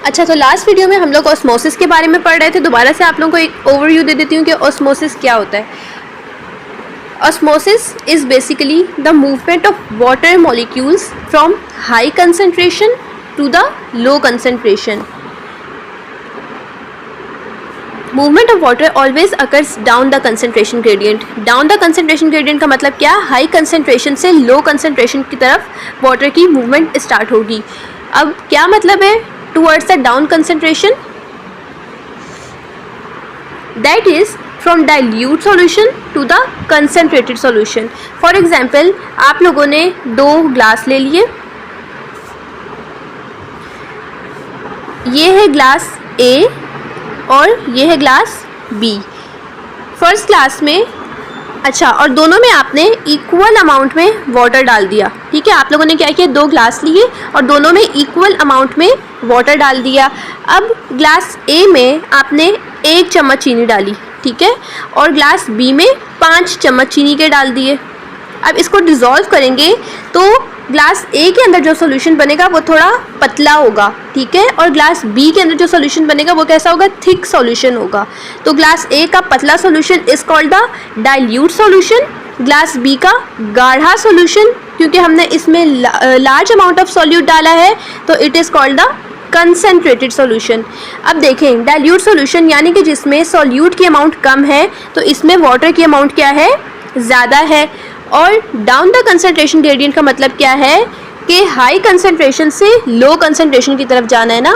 अच्छा, तो last video में हम लोग ऑस्मोसिस के बारे में पढ़ रहे थे। दोबारा से आप लोगों को एक ओवरव्यू दे देती हूँ कि ऑस्मोसिस क्या होता है। Osmosis is basically the movement of water molecules from high concentration to the low concentration. Movement of water always occurs down the concentration gradient. Down the concentration gradient का मतलब क्या? हाई कंसंट्रेशन से low concentration की तरफ water की movement start होगी। अब क्या मतलब है towards the down concentration? That is from dilute solution to the concentrated solution. For example, आप लोगों ने 2 ग्लास ले लिए। ये है ग्लास ए और ये है ग्लास बी। फर्स्ट ग्लास में अच्छा, और दोनों में आपने इक्वल अमाउंट में वाटर डाल दिया। ठीक है, आप लोगों ने क्या किया, 2 ग्लास लिए और दोनों में इक्वल अमाउंट में वाटर डाल दिया। अब ग्लास ए में आपने 1 चम्मच चीनी डाली, ठीक है, और ग्लास बी में 5 चम्मच चीनी के डाल दिए। अब इसको डिज़ोल्व करेंगे तो ग्लास ए के अंदर जो सॉल्यूशन बनेगा वो थोड़ा पतला होगा, ठीक है, और ग्लास बी के अंदर जो सॉल्यूशन बनेगा वो कैसा होगा? थिक सॉल्यूशन होगा। तो ग्लास ए का पतला solution is called the dilute solution, glass B का गाढ़ा सॉल्यूशन, क्योंकि हमने इसमें लार्ज अमाउंट ऑफ सॉल्यूट डाला है, तो it is called the concentrated solution. अब देखें, डाइल्यूट सॉल्यूशन यानी कि जिसमें सॉल्यूट की अमाउंट कम है, तो इसमें वाटर की अमाउंट क्या है? ज़्यादा है। और डाउन द कंसंट्रेशन ग्रेडियंट का मतलब क्या है कि हाई कंसंट्रेशन से लो कंसंट्रेशन की तरफ जाना है ना।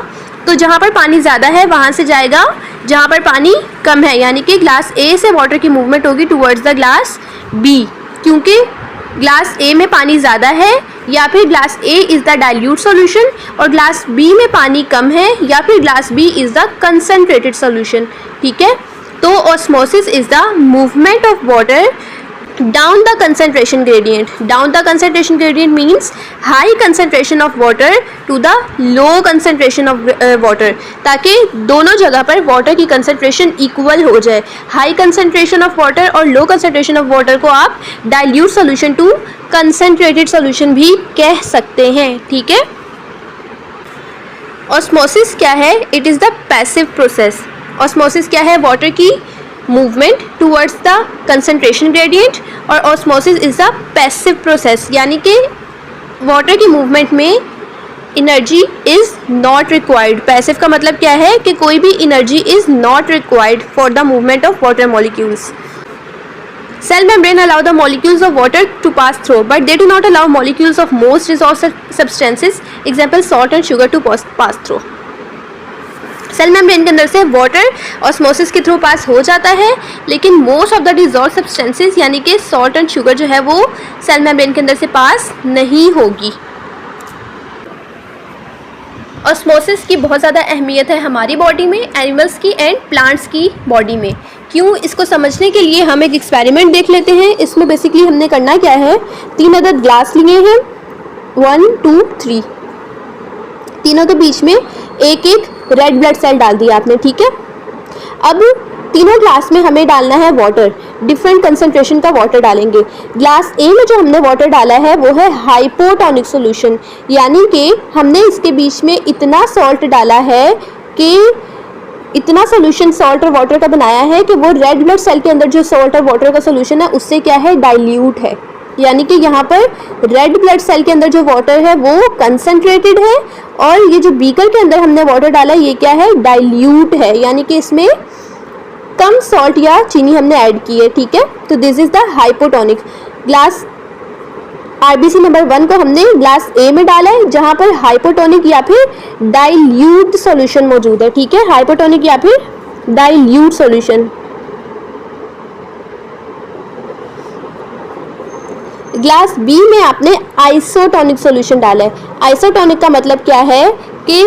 तो जहाँ पर पानी ज़्यादा है वहाँ से जाएगा जहाँ पर पानी कम है, यानी कि ग्लास ए से वाटर की मूवमेंट होगी टुवर्ड्स द ग्लास बी, क्योंकि ग्लास ए में पानी ज़्यादा है, या फिर glass A is the dilute solution और ग्लास बी में पानी कम है, या फिर glass B is the concentrated solution. ठीक है, तो osmosis is the movement of water down the concentration gradient. Down the concentration gradient means high concentration of water to the low concentration of water, ताकि दोनों जगह पर water की concentration equal हो जाए। हाई कंसंट्रेशन ऑफ वाटर और low concentration of water को आप dilute solution to concentrated solution भी कह सकते हैं। ठीक है, ऑस्मोसिस क्या है? It is the passive process. Osmosis क्या है? वाटर की movement towards the concentration gradient, और osmosis is the passive process, यानी कि वाटर की मूवमेंट में energy is not required. Passive का मतलब क्या है कि कोई भी energy is not required for the movement of water molecules. Cell membrane allow the molecules of water to pass through, but they do not allow molecules of most resource substances, example salt and sugar, to pass through. Cell membrane के अंदर से water osmosis के through pass हो जाता है, लेकिन most of the dissolve substances यानी कि सॉल्ट एंड शुगर जो है वो सेल मेम्ब्रेन के अंदर से पास नहीं होगी। ऑस्मोसिस की बहुत ज़्यादा अहमियत है हमारी बॉडी में, एनिमल्स की एंड प्लांट्स की बॉडी में। क्यों? इसको समझने के लिए हम एक एक्सपेरिमेंट देख लेते हैं। इसमें बेसिकली हमने करना क्या है, 3 अदद ग्लास लिए हैं, 1 2 3, तीनों के बीच में एक एक रेड ब्लड सेल डाल दिया आपने। ठीक है, अब तीनों ग्लास में हमें डालना है वाटर, डिफरेंट कंसंट्रेशन का वाटर डालेंगे। ग्लास ए में जो हमने वाटर डाला है वो है हाइपोटोनिक सॉल्यूशन, यानी कि हमने इसके बीच में इतना सॉल्ट डाला है कि इतना सॉल्यूशन सॉल्ट और वाटर का बनाया है कि वो रेड ब्लड सेल के अंदर जो सॉल्ट और वाटर का सॉल्यूशन है उससे क्या है? डाइल्यूट है। यानी कि यहाँ पर रेड ब्लड सेल के अंदर जो वाटर है वो कंसंट्रेटेड है, और ये जो बीकर के अंदर हमने वाटर डाला ये क्या है? डाइल्यूट है, यानी कि इसमें कम सॉल्ट या चीनी हमने ऐड की है। ठीक है, तो this is the hypotonic. Glass RBC number 1 को हमने ग्लास ए में डाला है, जहाँ पर हाइपोटोनिक या फिर डाइल्यूट सॉल्यूशन मौजूद है। ठीक है, हाइपोटोनिक या फिर डाइल्यूट सॉल्यूशन। ग्लास बी में आपने आइसोटोनिक सॉल्यूशन डाला है। आइसोटोनिक का मतलब क्या है कि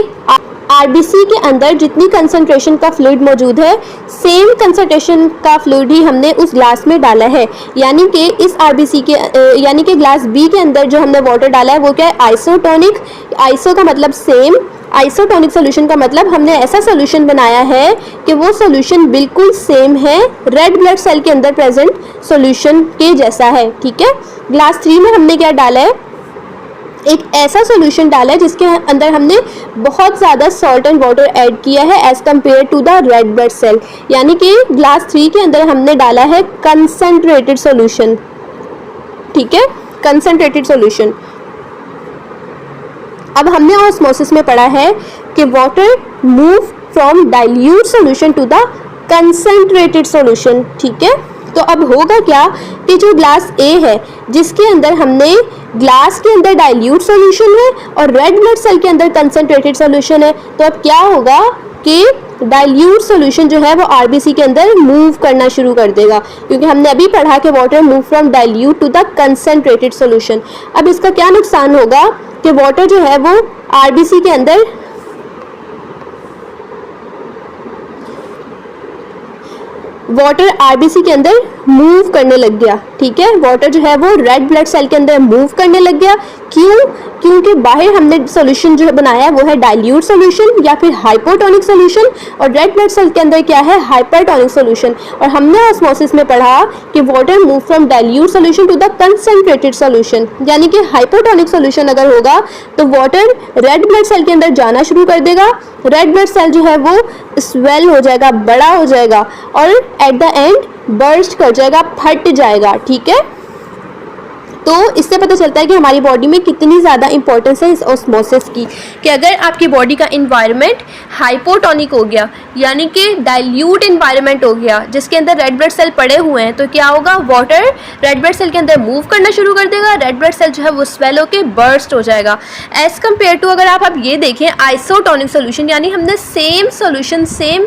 आरबीसी के अंदर जितनी कंसंट्रेशन का फ्लूइड मौजूद है, सेम कंसंट्रेशन का फ्लूइड ही हमने उस ग्लास में डाला है, यानी कि इस आरबीसी के यानी कि ग्लास बी के अंदर जो हमने वाटर डाला है वो क्या है? आइसोटोनिक। आइसो का मतलब सेम, आइसोटोनिक सॉल्यूशन का मतलब हमने ऐसा सॉल्यूशन बनाया है कि वो सॉल्यूशन बिल्कुल सेम है रेड ब्लड सेल के अंदर प्रेजेंट सॉल्यूशन के जैसा है। ठीक है, ग्लास 3 में हमने क्या डाला है? एक ऐसा सॉल्यूशन डाला है जिसके अंदर हमने बहुत ज़्यादा सॉल्ट एंड वाटर ऐड किया है as compare to the red blood cell, यानी कि ग्लास 3 के अंदर हमने डाला है कंसनट्रेटेड सॉल्यूशन, ठीक है, कंसनट्रेटेड सॉल्यूशन। अब हमने ऑस्मोसिस में पढ़ा है कि water move from dilute solution to the concentrated solution, ठीक है। तो अब होगा क्या कि जो ग्लास ए है जिसके अंदर हमने ग्लास के अंदर डाइल्यूट सॉल्यूशन है और रेड ब्लड सेल के अंदर कंसनट्रेटेड सॉल्यूशन है, तो अब क्या होगा कि डाइल्यूट सॉल्यूशन जो है वो आरबीसी के अंदर मूव करना शुरू कर देगा, क्योंकि हमने अभी पढ़ा कि water move from dilute to the concentrated solution. अब इसका क्या नुकसान होगा कि वाटर जो है वो आरबीसी के अंदर वाटर आरबीसी के अंदर मूव करने लग गया, ठीक है। वाटर जो है वो रेड ब्लड सेल के अंदर मूव करने लग गया। क्यों? क्योंकि बाहर हमने सॉल्यूशन जो बनाया है वो है डाइल्यूट सॉल्यूशन या फिर हाइपोटोनिक सॉल्यूशन, और रेड ब्लड सेल के अंदर क्या है, हाइपरटोनिक सॉल्यूशन। और हमने ऑस्मोसिस में पढ़ा कि water move from dilute solution to the concentrated solution, यानी कि हाइपोटोनिक सॉल्यूशन अगर होगा तो वाटर रेड ब्लड सेल के अंदर जाना शुरू कर देगा, रेड ब्लड सेल जो है वो स्वेल हो जाएगा, बड़ा हो जाएगा और एट द एंड बर्स्ट कर जाएगा, फट जाएगा, ठीक है। तो इससे पता चलता है कि हमारी बॉडी में कितनी ज़्यादा इंपॉर्टेंस है इस ऑस्मोसिस की, कि अगर आपकी बॉडी का इन्वायरमेंट हाइपोटोनिक हो गया यानी कि डाइल्यूट इन्वायरमेंट हो गया जिसके अंदर रेड ब्लड सेल पड़े हुए हैं, तो क्या होगा, वाटर रेड ब्लड सेल के अंदर मूव करना शुरू कर देगा, रेड ब्लड सेल जो है वो स्वेल होकर बर्स्ट हो जाएगा। एज़ कम्पेयर टू अगर आप ये देखें आइसोटोनिक सोल्यूशन, यानी हमने सेम सोल्यूशन सेम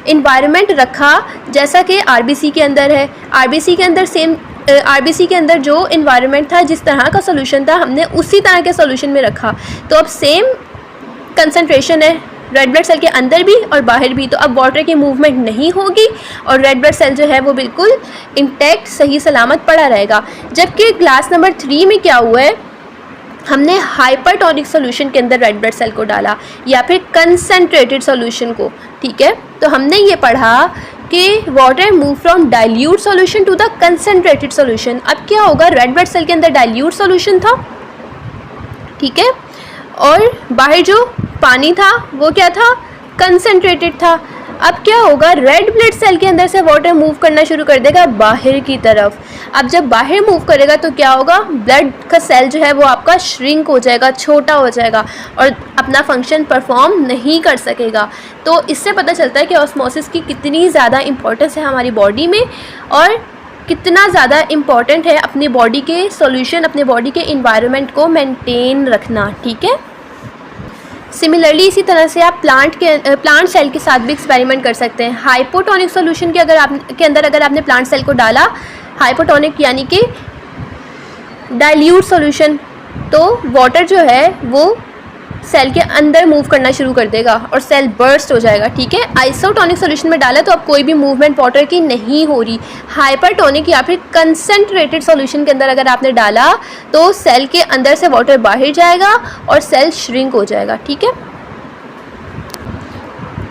इन्वायरमेंट रखा जैसा कि आरबीसी के अंदर है, आरबीसी के अंदर सेम आरबीसी के अंदर जो इन्वायरमेंट था, जिस तरह का सोल्यूशन था, हमने उसी तरह के सोल्यूशन में रखा, तो अब सेम कंसंट्रेशन है रेड ब्लड सेल के अंदर भी और बाहर भी, तो अब वाटर की मूवमेंट नहीं होगी और रेड ब्लड सेल जो है वो बिल्कुल इंटैक्ट सही सलामत पड़ा रहेगा। जबकि ग्लास नंबर 3 में क्या हुआ है, हमने हाइपरटोनिक सॉल्यूशन के अंदर रेड ब्लड सेल को डाला या फिर कंसंट्रेटेड सॉल्यूशन को, ठीक है। तो हमने ये पढ़ा कि water move from dilute solution to the concentrated solution. अब क्या होगा, रेड ब्लड सेल के अंदर डाइल्यूट सॉल्यूशन था, ठीक है, और बाहर जो पानी था वो क्या था, कंसंट्रेटेड था। अब क्या होगा, रेड ब्लड सेल के अंदर से वाटर मूव करना शुरू कर देगा बाहर की तरफ। अब जब बाहर मूव करेगा तो क्या होगा, ब्लड का सेल जो है वो आपका श्रिंक हो जाएगा, छोटा हो जाएगा और अपना फंक्शन परफॉर्म नहीं कर सकेगा। तो इससे पता चलता है कि ऑस्मोसिस की कितनी ज़्यादा इम्पोर्टेंस है हमारी बॉडी में और कितना ज़्यादा इम्पॉर्टेंट है अपनी बॉडी के सॉल्यूशन, अपने बॉडी के इन्वायरमेंट को मेंटेन रखना, ठीक है। सिमिलरली इसी तरह से आप प्लांट सेल के साथ भी एक्सपेरिमेंट कर सकते हैं। हाइपोटोनिक सॉल्यूशन के अंदर अगर आपने प्लांट सेल को डाला, हाइपोटोनिक यानी कि डाइल्यूट सॉल्यूशन, तो वाटर जो है वो सेल के अंदर मूव करना शुरू कर देगा और सेल बर्स्ट हो जाएगा, ठीक है। आइसोटोनिक सॉल्यूशन में डाला तो अब कोई भी मूवमेंट वाटर की नहीं हो रही। हाइपरटोनिक या फिर कंसंट्रेटेड सॉल्यूशन के अंदर अगर आपने डाला तो सेल के अंदर से वाटर बाहर जाएगा और सेल श्रिंक हो जाएगा, ठीक है।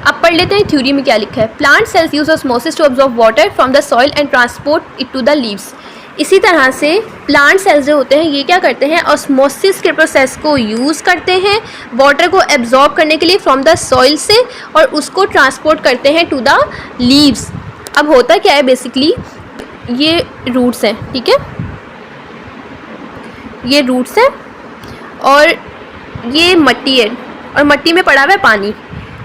अब पढ़ लेते हैं थ्योरी में क्या लिखा है। Plant cells use osmosis to absorb water from the soil and transport it to the leaves. इसी तरह से प्लांट सेल्स जो होते हैं ये क्या करते हैं, ऑस्मोसिस के प्रोसेस को यूज़ करते हैं वाटर को एब्जॉर्ब करने के लिए फ्रॉम द सॉइल से और उसको ट्रांसपोर्ट करते हैं टू द लीव्स। अब होता क्या है, बेसिकली ये रूट्स हैं, ठीक है, ये रूट्स हैं और ये मिट्टी है और मिट्टी में पड़ा हुआ है पानी।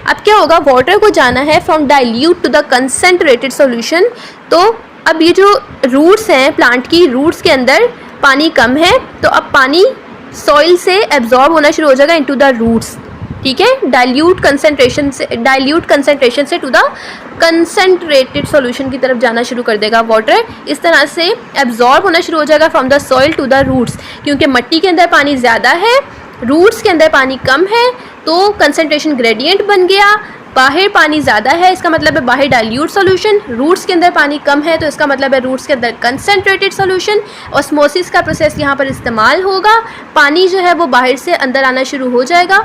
अब क्या होगा, वाटर को जाना है from dilute to the concentrated solution, तो अब ये जो रूट्स हैं प्लांट की, रूट्स के अंदर पानी कम है तो अब पानी सॉइल से एब्जॉर्ब होना शुरू हो जाएगा इनटू द रूट्स, ठीक है। डाइल्यूट कंसंट्रेशन से टू द कंसंट्रेटेड सॉल्यूशन की तरफ जाना शुरू कर देगा वाटर। इस तरह से एब्जॉर्ब होना शुरू हो जाएगा from the soil to the roots, क्योंकि मिट्टी के अंदर पानी ज़्यादा है, रूट्स के अंदर पानी कम है, तो कंसंट्रेशन ग्रेडियंट बन गया। बाहर पानी ज़्यादा है, इसका मतलब है बाहर डाइल्यूट सॉल्यूशन, रूट्स के अंदर पानी कम है तो इसका मतलब है रूट्स के अंदर कंसंट्रेटेड सॉल्यूशन। ऑस्मोसिस का प्रोसेस यहाँ पर इस्तेमाल होगा, पानी जो है वो बाहर से अंदर आना शुरू हो जाएगा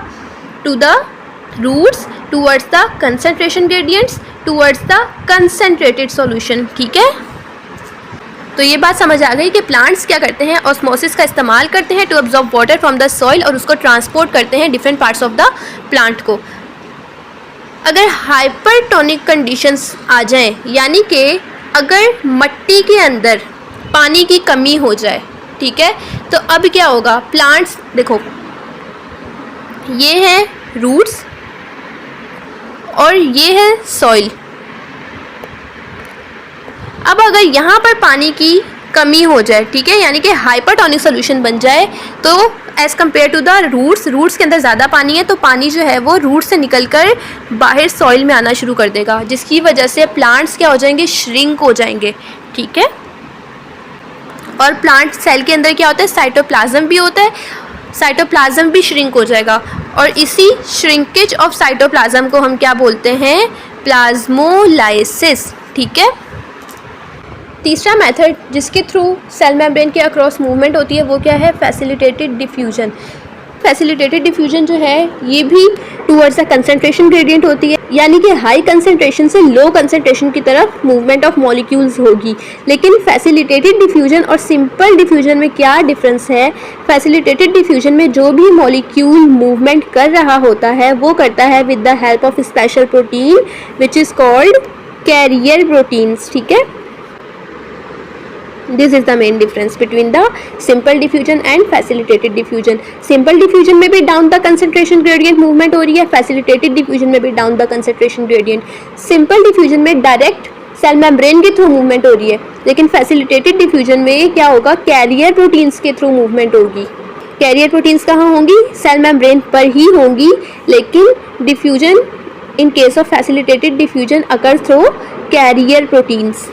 to the roots towards the concentration gradients towards the concentrated solution, ठीक है। तो ये बात समझ आ गई कि प्लांट्स क्या करते हैं, ऑस्मोसिस का इस्तेमाल करते हैं to absorb water from the soil और उसको ट्रांसपोर्ट करते हैं different parts of the plant को। अगर हाइपरटोनिक कंडीशंस आ जाएं, यानी कि अगर मिट्टी के अंदर पानी की कमी हो जाए, ठीक है, तो अब क्या होगा, प्लांट्स देखो ये है रूट्स और ये है सॉइल। अब अगर यहाँ पर पानी की कमी हो जाए, ठीक है, यानी कि हाइपरटोनिक सोल्यूशन बन जाए, तो as compare to the roots के अंदर ज़्यादा पानी है, तो पानी जो है वो रूट से निकलकर बाहर सॉइल में आना शुरू कर देगा, जिसकी वजह से प्लांट्स क्या हो जाएंगे, श्रिंक हो जाएंगे, ठीक है। और प्लांट सेल के अंदर क्या होता है, साइटोप्लाज्म भी होता है, साइटोप्लाज्म भी श्रिंक हो जाएगा, और इसी श्रिंकेज ऑफ साइटोप्लाज्म को हम क्या बोलते हैं, प्लाज्मोलाइसिस, ठीक है। तीसरा मेथड जिसके थ्रू सेल मेम्ब्रेन के अक्रॉस मूवमेंट होती है वो क्या है, फैसिलिटेटेड डिफ्यूजन। फैसिलिटेटेड डिफ्यूजन जो है ये भी टूवर्ड्स द कंसंट्रेशन ग्रेडियंट होती है, यानी कि हाई कंसंट्रेशन से लो कंसंट्रेशन की तरफ मूवमेंट ऑफ मॉलिक्यूल्स होगी। लेकिन फैसिलिटेटेड डिफ्यूजन और सिंपल डिफ्यूजन में क्या डिफरेंस है, फैसिलिटेटेड डिफ्यूजन में जो भी मॉलिक्यूल मूवमेंट कर रहा होता है वो करता है with the help of special protein which is called carrier proteins, ठीक है। This is the main difference between the simple diffusion and facilitated diffusion. Simple diffusion में भी down the concentration gradient movement हो रही है, facilitated diffusion में भी down the concentration gradient. Simple diffusion में direct सेल मेम्ब्रेन के थ्रू मूवमेंट हो रही है, लेकिन फैसिलिटेटेड डिफ्यूजन में क्या होगा, कैरियर प्रोटीन्स के थ्रू मूवमेंट होगी। कैरियर प्रोटीन्स कहाँ होंगी, सेल मेम्ब्रेन पर ही होंगी, लेकिन diffusion in case of facilitated diffusion occur through carrier proteins.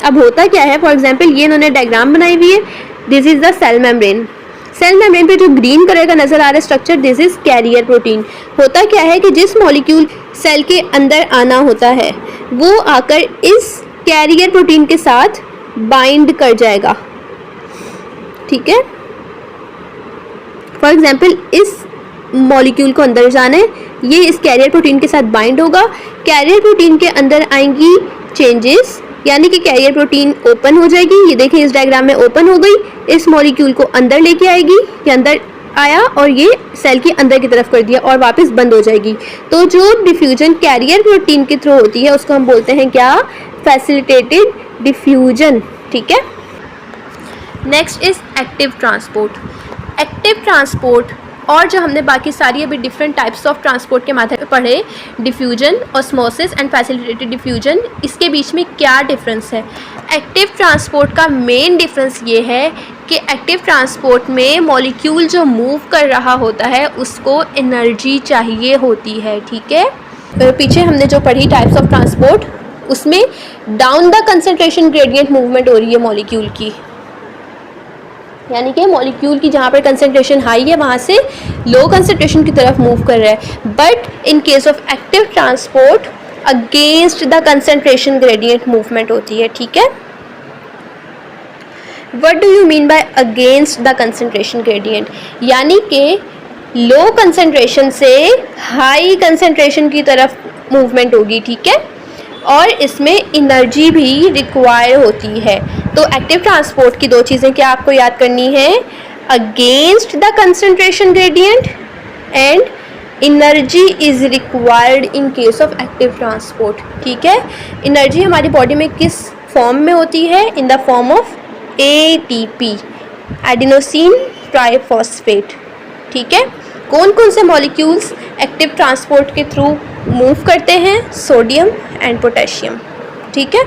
अब होता क्या है, फॉर एग्जांपल ये इन्होंने डायग्राम बनाई हुई है, this is the cell membrane. Cell membrane पे जो ग्रीन कलर का नजर आ रहा है structure, this is carrier protein. होता क्या है कि जिस मॉलिक्यूल सेल के अंदर आना होता है वो आकर इस कैरियर प्रोटीन के साथ बाइंड कर जाएगा, ठीक है। फॉर एग्जांपल इस मॉलिक्यूल को अंदर जाना है, ये इस कैरियर प्रोटीन के साथ बाइंड होगा, कैरियर प्रोटीन के अंदर आएंगी चेंजेस, यानी कि कैरियर प्रोटीन ओपन हो जाएगी, ये देखें इस डायग्राम में ओपन हो गई, इस मॉलिक्यूल को अंदर लेके आएगी, ये अंदर आया और ये सेल के अंदर की तरफ कर दिया और वापस बंद हो जाएगी। तो जो डिफ्यूजन कैरियर प्रोटीन के थ्रू होती है उसको हम बोलते हैं क्या, फैसिलिटेटेड डिफ्यूजन, ठीक है। Next is active transport. Active transport और जो हमने बाकी सारी अभी डिफरेंट टाइप्स ऑफ ट्रांसपोर्ट के मेथड पढ़े, diffusion, osmosis and facilitated diffusion, इसके बीच में क्या डिफरेंस है। एक्टिव ट्रांसपोर्ट का मेन डिफरेंस ये है कि एक्टिव ट्रांसपोर्ट में मॉलिक्यूल जो मूव कर रहा होता है उसको एनर्जी चाहिए होती है, ठीक है। पीछे हमने जो पढ़ी टाइप्स ऑफ ट्रांसपोर्ट, उसमें down the concentration gradient movement हो रही है मॉलिक्यूल की, यानी कि मॉलिक्यूल की जहाँ पर कंसंट्रेशन हाई है वहाँ से लो कंसंट्रेशन की तरफ मूव कर रहा है। But in case of active transport against the concentration gradient movement होती है, ठीक है। What do you mean by against the concentration gradient, यानी कि लो कंसंट्रेशन से हाई कंसंट्रेशन की तरफ मूवमेंट होगी, ठीक है, और इसमें एनर्जी भी रिक्वायर होती है। तो एक्टिव ट्रांसपोर्ट की दो चीज़ें क्या आपको याद करनी है, against the concentration gradient and energy is required in case of active transport, ठीक है। एनर्जी हमारी बॉडी में किस फॉर्म में होती है, in the form of ATP, adenosine triphosphate, ठीक है। कौन कौन से मॉलिक्यूल्स एक्टिव ट्रांसपोर्ट के थ्रू मूव करते हैं, सोडियम एंड पोटेशियम, ठीक है।